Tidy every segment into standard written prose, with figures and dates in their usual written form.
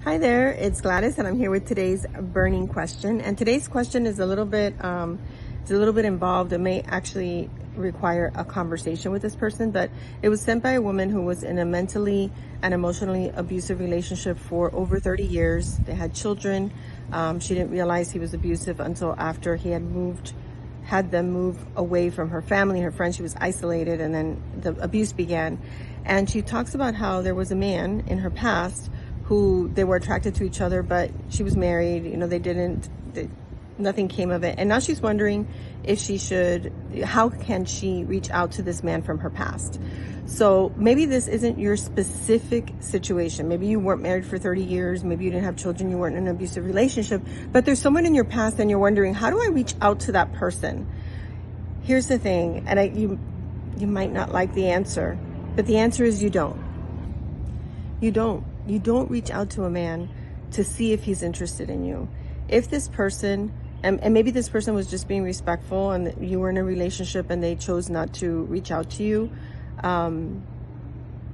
Hi there, it's Gladys, and I'm here with today's burning question. And today's question is a little bit involved. It may actually require a conversation with this person, but it was sent by a woman who was in a mentally and emotionally abusive relationship for over 30 years. They had children. She didn't realize he was abusive until after he had them move away from her family and her friends. She was isolated, and then the abuse began. And she talks about how there was a man in her past who they were attracted to each other, but she was married. Nothing came of it. And now she's wondering if how can she reach out to this man from her past? So maybe this isn't your specific situation. Maybe you weren't married for 30 years. Maybe you didn't have children. You weren't in an abusive relationship, but there's someone in your past and you're wondering, how do I reach out to that person? Here's the thing, and you might not like the answer, but the answer is you don't. You don't reach out to a man to see if he's interested in you. If this person, and maybe this person was just being respectful and you were in a relationship and they chose not to reach out to you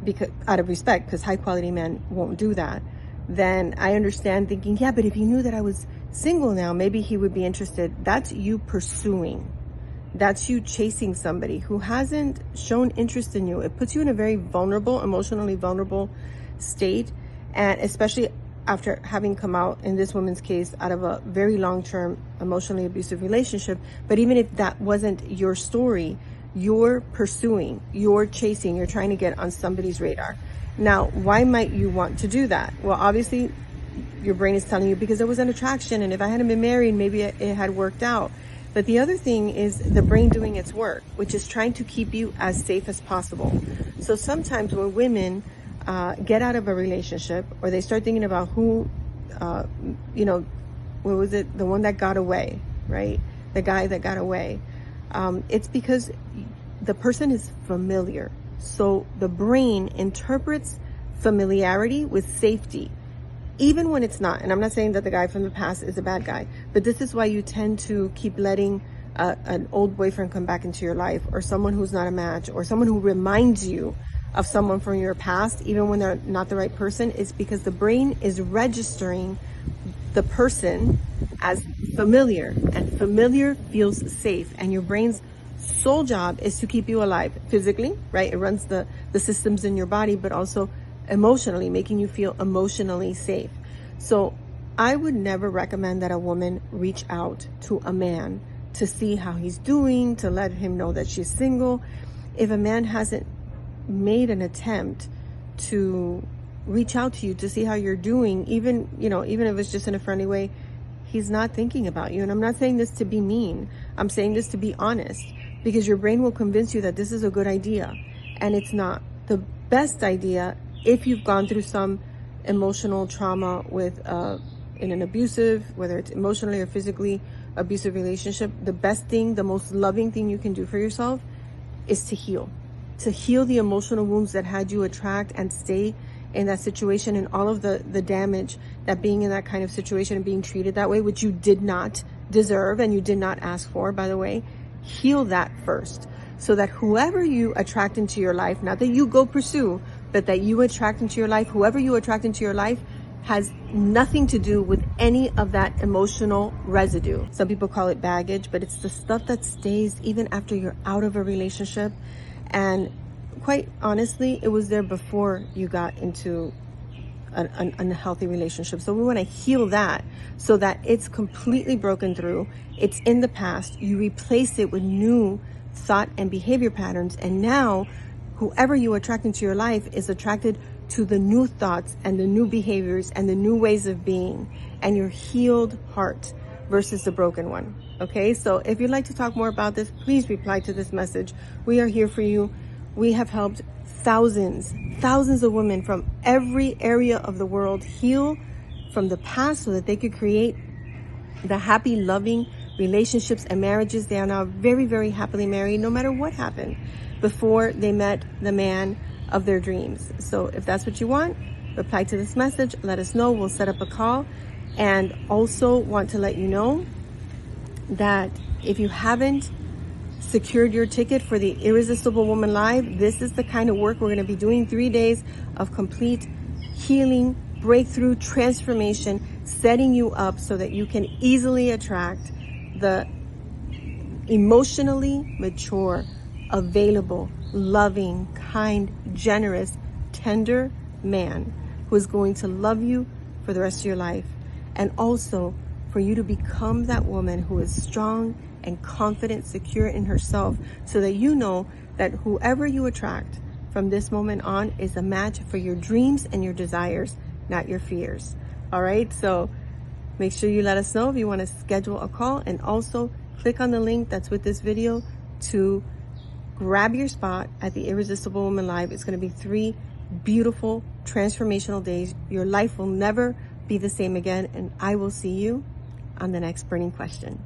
because out of respect, because high quality men won't do that, then I understand thinking, yeah, but if he knew that I was single now, maybe he would be interested. That's you pursuing. That's you chasing somebody who hasn't shown interest in you. It puts you in a very vulnerable, emotionally vulnerable state. And especially after having come out, in this woman's case, out of a very long-term emotionally abusive relationship. But even if that wasn't your story, you're pursuing, you're chasing, you're trying to get on somebody's radar. Now, why might you want to do that? Well, obviously, your brain is telling you because there was an attraction, and if I hadn't been married, maybe it had worked out. But the other thing is the brain doing its work, which is trying to keep you as safe as possible. So sometimes when women get out of a relationship, or they start thinking about who, what was it? The one that got away, right? The guy that got away. It's because the person is familiar. So the brain interprets familiarity with safety, even when it's not. And I'm not saying that the guy from the past is a bad guy, but this is why you tend to keep letting an old boyfriend come back into your life, or someone who's not a match, or someone who reminds you of someone from your past, even when they're not the right person. Is because the brain is registering the person as familiar, and familiar feels safe. And your brain's sole job is to keep you alive physically, right? It runs the systems in your body, but also emotionally, making you feel emotionally safe. So I would never recommend that a woman reach out to a man to see how he's doing, to let him know that she's single. If a man hasn't made an attempt to reach out to you to see how you're doing, even if it's just in a friendly way, he's not thinking about you. And I'm not saying this to be mean. I'm saying this to be honest, because your brain will convince you that this is a good idea, and it's not. The best idea, if you've gone through some emotional trauma with in an abusive, whether it's emotionally or physically abusive relationship, the best thing, the most loving thing you can do for yourself is to heal the emotional wounds that had you attract and stay in that situation, and all of the damage that being in that kind of situation and being treated that way, which you did not deserve and you did not ask for, by the way. Heal that first, so that whoever you attract into your life, not that you go pursue, but that you attract into your life, whoever you attract into your life has nothing to do with any of that emotional residue. Some people call it baggage, but it's the stuff that stays even after you're out of a relationship. And quite honestly, it was there before you got into an unhealthy relationship. So we want to heal that so that it's completely broken through. It's in the past. You replace it with new thought and behavior patterns. And now whoever you attract into your life is attracted to the new thoughts and the new behaviors and the new ways of being, and your healed heart versus the broken one. Okay, so if you'd like to talk more about this, please reply to this message. We are here for you. We have helped thousands of women from every area of the world heal from the past so that they could create the happy, loving relationships and marriages. They are now very, very happily married, no matter what happened before they met the man of their dreams. So if that's what you want, reply to this message. Let us know. We'll set up a call. And also want to let you know that if you haven't secured your ticket for the Irresistible Woman Live, this is the kind of work we're going to be doing. 3 days of complete healing, breakthrough transformation, setting you up so that you can easily attract the emotionally mature, available, loving, kind, generous, tender man who is going to love you for the rest of your life. And also for you to become that woman who is strong and confident, secure in herself, so that you know that whoever you attract from this moment on is a match for your dreams and your desires, not your fears. All right. So make sure you let us know if you want to schedule a call, and also click on the link that's with this video to grab your spot at the Irresistible Woman Live. It's going to be 3 beautiful, transformational days. Your life will never be the same again, and I will see you on the next burning question.